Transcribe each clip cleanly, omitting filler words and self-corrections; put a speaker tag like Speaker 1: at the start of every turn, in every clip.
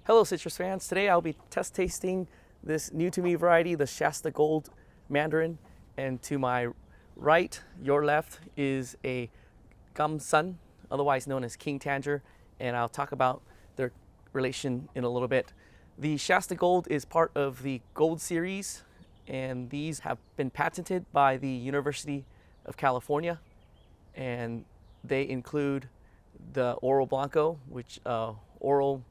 Speaker 1: Hello citrus fans, today I'll be test tasting this new to me variety, the Shasta Gold mandarin, and to my right, your left, is a gum sun, otherwise known as king tanger, and I'll talk about their relation in a little bit. The Shasta Gold is part of the Gold series, and these have been patented by the University of California, and they include the Oro Blanco, which Oro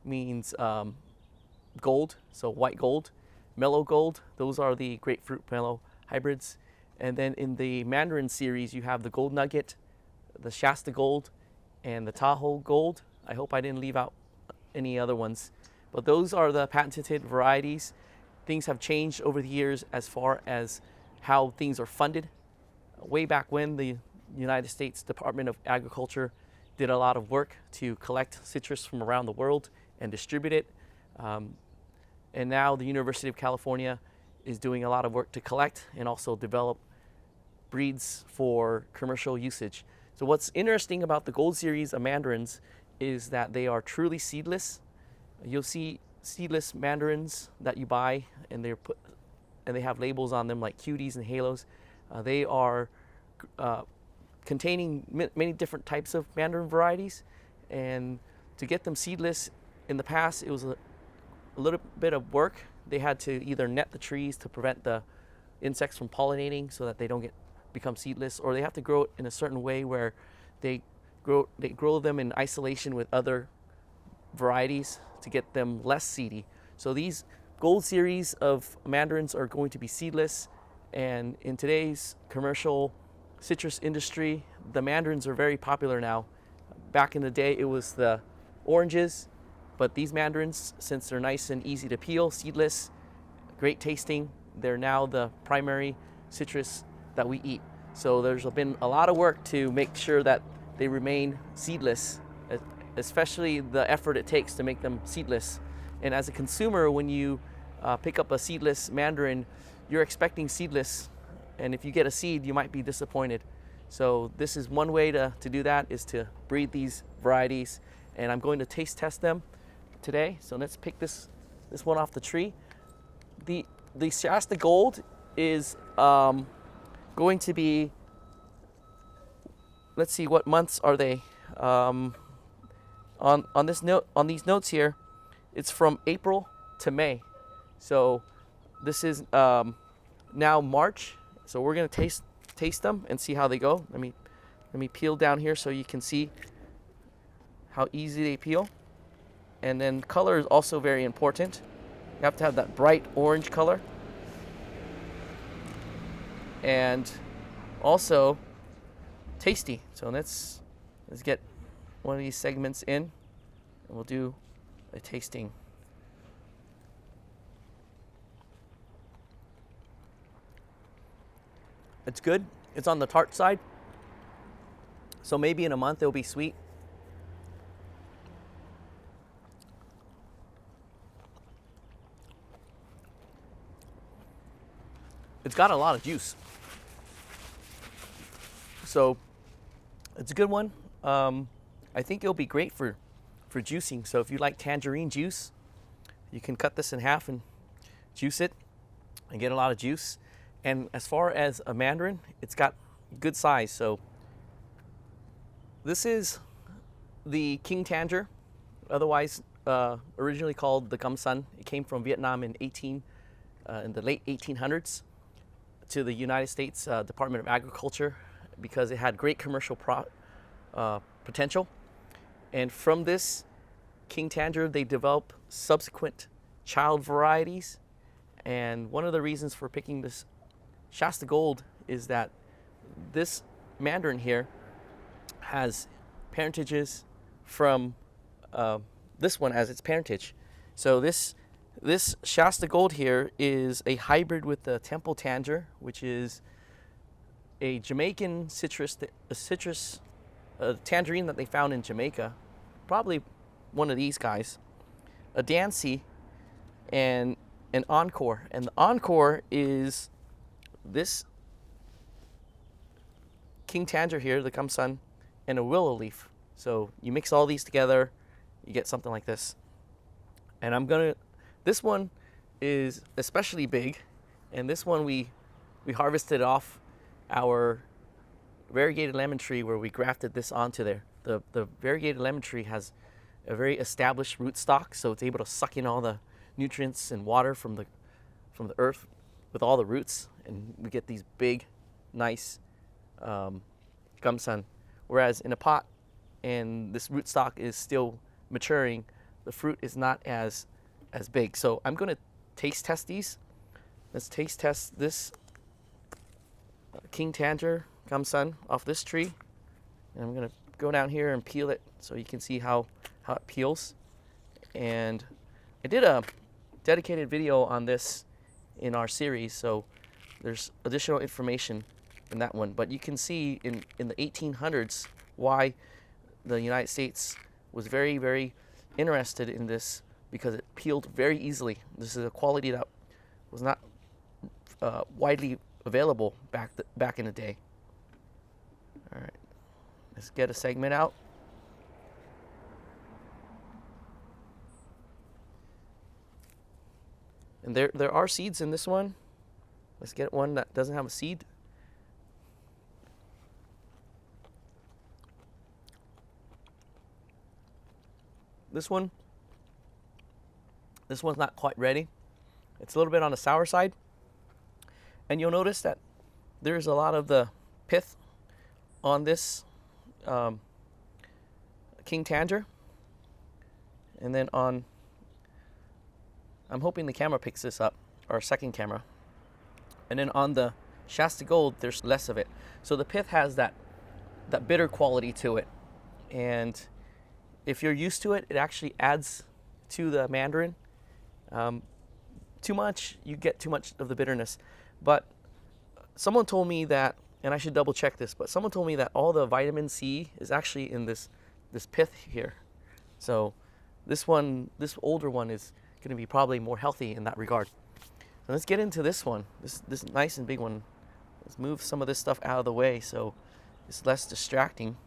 Speaker 1: means gold, so white gold. Mellow gold, those are the grapefruit mellow hybrids. And then in the Mandarin series, you have the Gold Nugget, the Shasta Gold, and the Tahoe Gold. I hope I didn't leave out any other ones. But those are the patented varieties. Things have changed over the years as far as how things are funded. Way back when, the United States Department of Agriculture did a lot of work to collect citrus from around the world and distribute it. And now the University of California is doing a lot of work to collect and also develop breeds for commercial usage. So what's interesting about the Gold series of mandarins is that they are truly seedless. You'll see seedless mandarins that you buy, and they have labels on them like cuties and halos. They are containing many different types of mandarin varieties, and to get them seedless, in the past it was a little bit of work. They had to either net the trees to prevent the insects from pollinating so that they don't become seedless, or they have to grow it in a certain way where they grow them in isolation with other varieties to get them less seedy. So these Gold series of mandarins are going to be seedless, and in today's commercial citrus industry, the mandarins are very popular now. Back in the day, it was the oranges, but these mandarins, since they're nice and easy to peel, seedless, great tasting, they're now the primary citrus that we eat. So there's been a lot of work to make sure that they remain seedless, especially the effort it takes to make them seedless. And as a consumer, when you pick up a seedless mandarin, you're expecting seedless, and if you get a seed, you might be disappointed. So this is one way to do that, is to breed these varieties, and I'm going to taste test them today. So let's pick this one off the tree. The Shasta Gold is going to be, let's see, what months are they? On these notes here, it's from April to May. So this is now March. So we're gonna taste them and see how they go. Let me peel down here so you can see how easy they peel. And then color is also very important. You have to have that bright orange color. And also tasty. So let's get one of these segments in, and we'll do a tasting. It's good. It's on the tart side, so maybe in a month it'll be sweet. It's got a lot of juice, so it's a good one. I think it'll be great for juicing. So if you like tangerine juice, you can cut this in half and juice it and get a lot of juice. And as far as a mandarin, it's got good size. So this is the king tanger, otherwise originally called the gum sun. It came from Vietnam in the late 1800s to the United States Department of Agriculture because it had great commercial potential. And from this king tanger, they developed subsequent child varieties. And one of the reasons for picking this Shasta Gold is that this mandarin here has parentages from this one as its parentage. So this Shasta Gold here is a hybrid with the Temple Tanger, which is a Jamaican tangerine that they found in Jamaica, probably one of these guys, a Dancy, and an Encore. And the Encore is this king tanger here, the gum sun, and a willow leaf. So you mix all these together, you get something like this. And this one is especially big, and this one we harvested off our variegated lemon tree where we grafted this onto there. The variegated lemon tree has a very established rootstock, so it's able to suck in all the nutrients and water from the earth with all the roots, and we get these big, nice gumsun. Whereas in a pot, and this rootstock is still maturing, the fruit is not as big. So I'm going to taste test these. Let's taste test this King Tanger gumsun off this tree, and I'm going to go down here and peel it so you can see how it peels. And I did a dedicated video on this in our series, so there's additional information in that one. But you can see in the 1800s why the United States was very, very interested in this, because it peeled very easily. This is a quality that was not widely available back in the day. All right, let's get a segment out. And there are seeds in this one. Let's get one that doesn't have a seed. This one's not quite ready. It's a little bit on the sour side. And you'll notice that there's a lot of the pith on this King Tanger. And then I'm hoping the camera picks this up, our second camera. And then on the Shasta Gold, there's less of it. So the pith has that bitter quality to it. And if you're used to it, it actually adds to the mandarin. Too much, you get too much of the bitterness. But someone told me that, and I should double check this, but someone told me that all the vitamin C is actually in this pith here. So this older one is going to be probably more healthy in that regard. So let's get into this one, this nice and big one. Let's move some of this stuff out of the way so it's less distracting.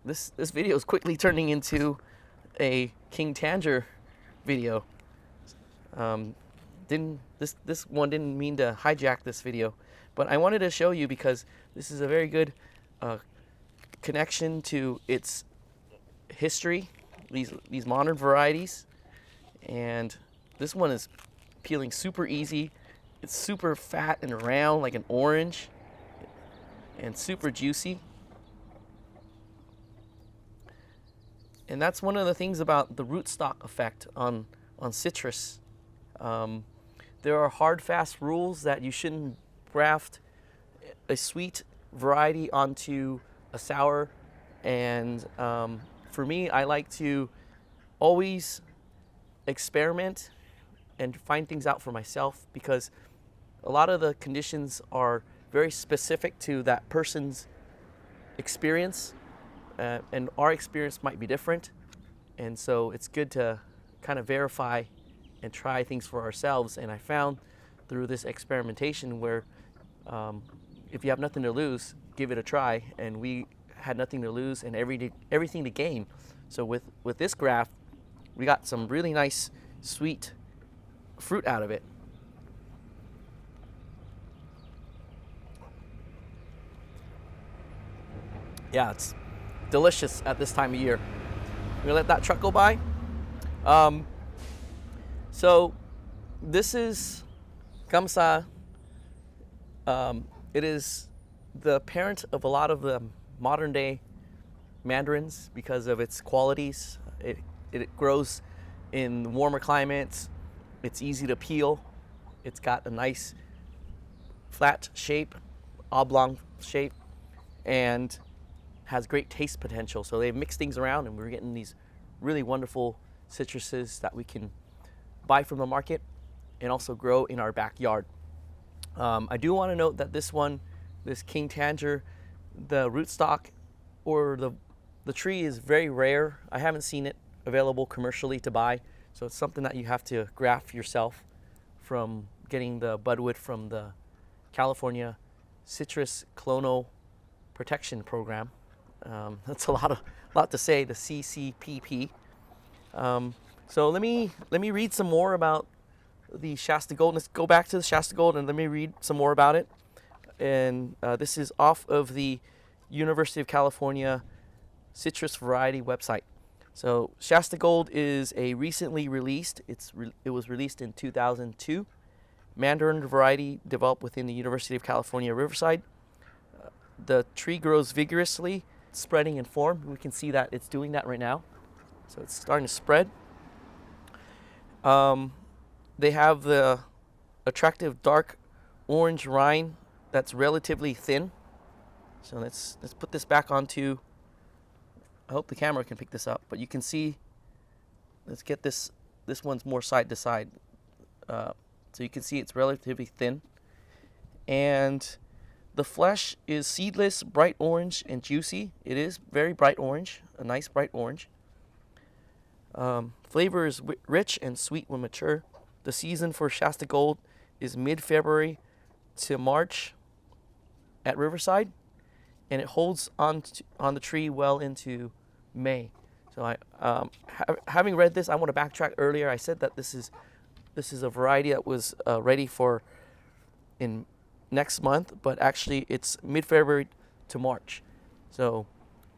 Speaker 1: This video is quickly turning into a King Tanger video. This one didn't mean to hijack this video, but I wanted to show you because this is a very good connection to its history, these modern varieties. And this one is peeling super easy. It's super fat and round like an orange, and super juicy. And that's one of the things about the rootstock effect on citrus. There are hard, fast rules that you shouldn't graft a sweet variety onto a sour. And for me, I like to always experiment and find things out for myself, because a lot of the conditions are very specific to that person's experience. And our experience might be different, and so it's good to kind of verify and try things for ourselves. And I found through this experimentation where if you have nothing to lose, give it a try. And we had nothing to lose and everything to gain. So with this graft, we got some really nice sweet fruit out of it. Yeah, it's delicious at this time of year. We're gonna let that truck go by. So this is Gamsa. It is the parent of a lot of the modern day mandarins because of its qualities. It grows in warmer climates. It's easy to peel. It's got a nice flat shape, oblong shape, and has great taste potential. So they've mixed things around, and we're getting these really wonderful citruses that we can buy from the market and also grow in our backyard. I do want to note that this King Tanger, the rootstock or the tree is very rare. I haven't seen it available commercially to buy, so it's something that you have to graft yourself from getting the budwood from the California Citrus Clonal Protection Program. That's a lot to say, the CCPP. So let me read some more about the Shasta Gold. Let's go back to the Shasta Gold and let me read some more about it. And this is off of the University of California citrus variety website. So Shasta Gold is a recently released, it was released in 2002, mandarin variety developed within the University of California Riverside. The tree grows vigorously, spreading in form. We can see that it's doing that right now. So it's starting to spread. They have the attractive dark orange rind that's relatively thin. So let's put this back onto, I hope the camera can pick this up, but you can see, let's get this one's more side to side. So you can see it's relatively thin. And the flesh is seedless, bright orange, and juicy. It is very bright orange, a nice bright orange. Flavor is rich and sweet when mature. The season for Shasta Gold is mid-February to March at Riverside, and it holds on the tree well into May. So having read this, I want to backtrack earlier. I said that this is a variety that was ready for in next month, but actually it's mid-February to March. So,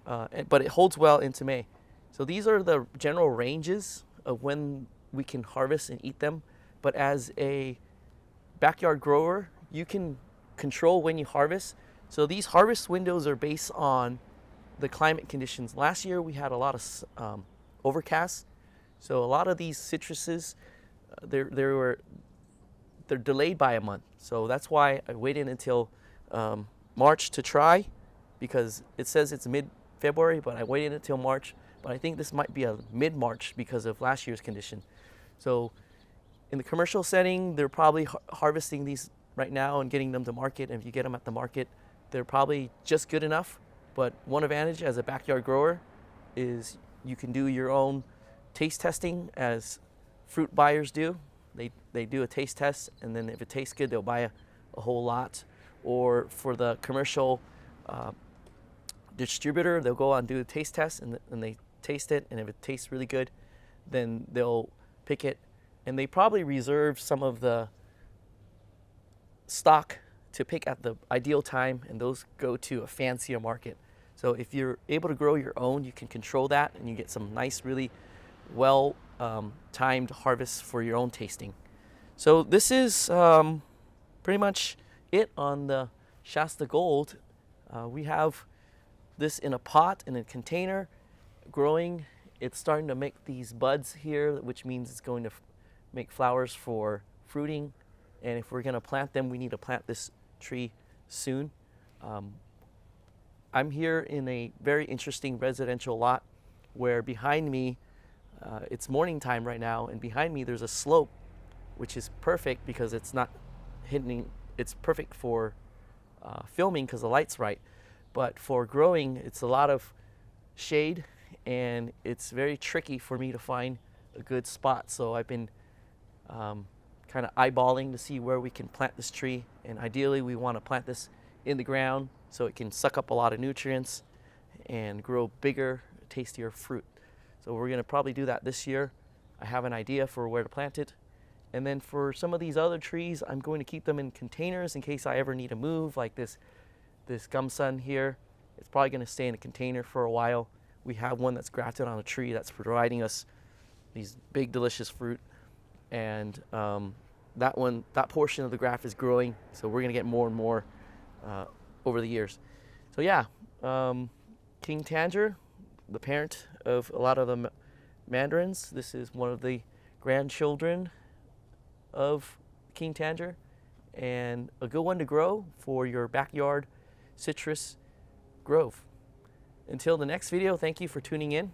Speaker 1: but it holds well into May. So these are the general ranges of when we can harvest and eat them. But as a backyard grower, you can control when you harvest. So these harvest windows are based on the climate conditions. Last year we had a lot of overcast. So a lot of these citruses, they're delayed by a month. So that's why I waited until March to try, because it says it's mid-February, but I waited until March. But I think this might be a mid-March because of last year's condition. So in the commercial setting, they're probably harvesting these right now and getting them to market. And if you get them at the market, they're probably just good enough. But one advantage as a backyard grower is you can do your own taste testing, as fruit buyers do. They do a taste test, and then if it tastes good, they'll buy a whole lot. Or for the commercial distributor, they'll go out and do a taste test, and they taste it, and if it tastes really good, then they'll pick it. And they probably reserve some of the stock to pick at the ideal time, and those go to a fancier market. So if you're able to grow your own, you can control that, and you get some nice, really well timed harvests for your own tasting. So this is pretty much it on the Shasta Gold. We have this in a pot, in a container, growing. It's starting to make these buds here, which means it's going to make flowers for fruiting. And if we're going to plant them, we need to plant this tree soon. I'm here in a very interesting residential lot where behind me, it's morning time right now, and behind me there's a slope, which is perfect because it's not hitting, it's perfect for filming because the light's right. But for growing, it's a lot of shade, and it's very tricky for me to find a good spot. So I've been kind of eyeballing to see where we can plant this tree, and ideally we want to plant this in the ground so it can suck up a lot of nutrients and grow bigger, tastier fruit. So we're going to probably do that this year. I have an idea for where to plant it. And then for some of these other trees, I'm going to keep them in containers in case I ever need to move, like this gum sun here. It's probably going to stay in a container for a while. We have one that's grafted on a tree that's providing us these big, delicious fruit. And that portion of the graft is growing, so we're going to get more and more over the years. So yeah, King Tanger, the parent of a lot of the mandarins. This is one of the grandchildren of King Tanger, and a good one to grow for your backyard citrus grove. Until the next video, thank you for tuning in.